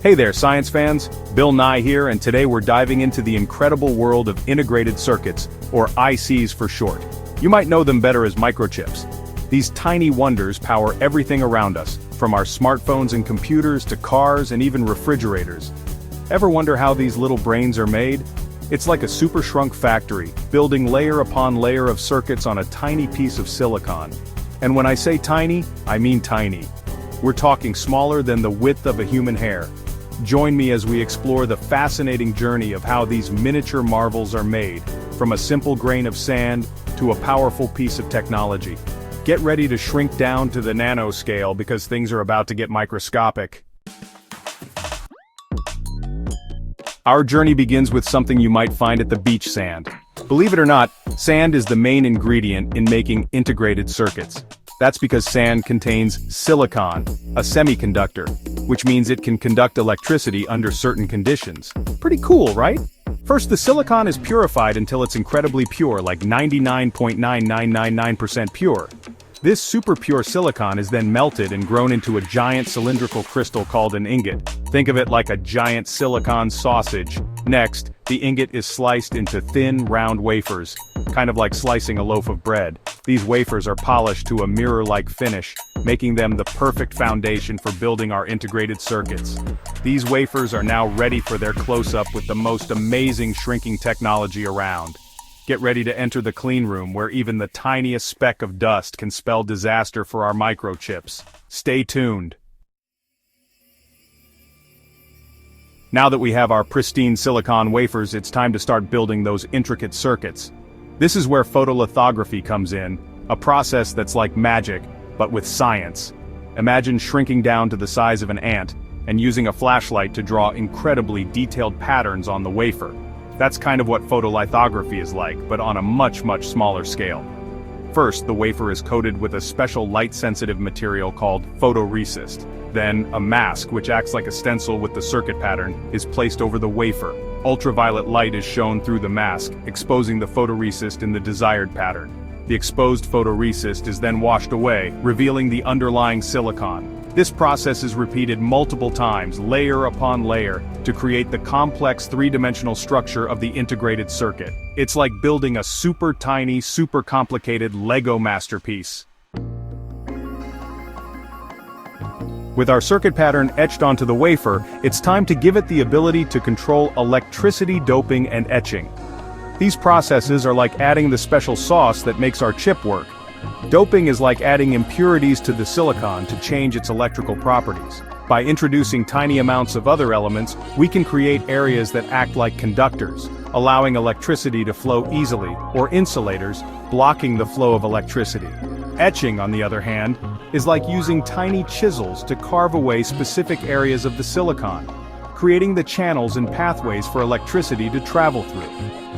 Hey there, science fans. Bill Nye here, and today we're diving into the incredible world of integrated circuits, or ICs for short. You might know them better as microchips. These tiny wonders power everything around us, from our smartphones and computers to cars and even refrigerators. Ever wonder how these little brains are made? It's like a super shrunk factory, building layer upon layer of circuits on a tiny piece of silicon. And when I say tiny, I mean tiny. We're talking smaller than the width of a human hair. Join me as we explore the fascinating journey of how these miniature marvels are made, from a simple grain of sand to a powerful piece of technology. Get ready to shrink down to the nanoscale because things are about to get microscopic. Our journey begins with something you might find at the beach: sand. Believe it or not, sand is the main ingredient in making integrated circuits. That's because sand contains silicon, a semiconductor, which means it can conduct electricity under certain conditions. Pretty cool, right? First, the silicon is purified until it's incredibly pure, like 99.9999% pure. This super pure silicon is then melted and grown into a giant cylindrical crystal called an ingot. Think of it like a giant silicon sausage. Next, the ingot is sliced into thin, round wafers, kind of like slicing a loaf of bread. These wafers are polished to a mirror-like finish, making them the perfect foundation for building our integrated circuits. These wafers are now ready for their close-up with the most amazing shrinking technology around. Get ready to enter the clean room where even the tiniest speck of dust can spell disaster for our microchips. Stay tuned. Now that we have our pristine silicon wafers, it's time to start building those intricate circuits. This is where photolithography comes in, a process that's like magic, but with science. Imagine shrinking down to the size of an ant and using a flashlight to draw incredibly detailed patterns on the wafer. That's kind of what photolithography is like, but on a much smaller scale. First, the wafer is coated with a special light-sensitive material called photoresist. Then, a mask, which acts like a stencil with the circuit pattern, is placed over the wafer. Ultraviolet light is shown through the mask, exposing the photoresist in the desired pattern. The exposed photoresist is then washed away, revealing the underlying silicon. This process is repeated multiple times, layer upon layer, to create the complex three-dimensional structure of the integrated circuit. It's like building a super tiny, super complicated Lego masterpiece. With our circuit pattern etched onto the wafer, it's time to give it the ability to control electricity, doping, and etching. These processes are like adding the special sauce that makes our chip work. Doping is like adding impurities to the silicon to change its electrical properties. By introducing tiny amounts of other elements, we can create areas that act like conductors, allowing electricity to flow easily, or insulators, blocking the flow of electricity. Etching, on the other hand, is like using tiny chisels to carve away specific areas of the silicon, creating the channels and pathways for electricity to travel through.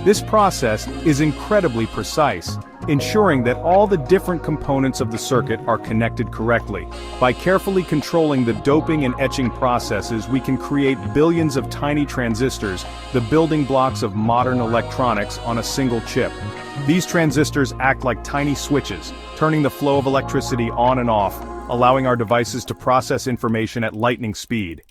This process is incredibly precise, ensuring that all the different components of the circuit are connected correctly. By carefully controlling the doping and etching processes, we can create billions of tiny transistors, the building blocks of modern electronics, on a single chip. These transistors act like tiny switches, turning the flow of electricity on and off, allowing our devices to process information at lightning speed.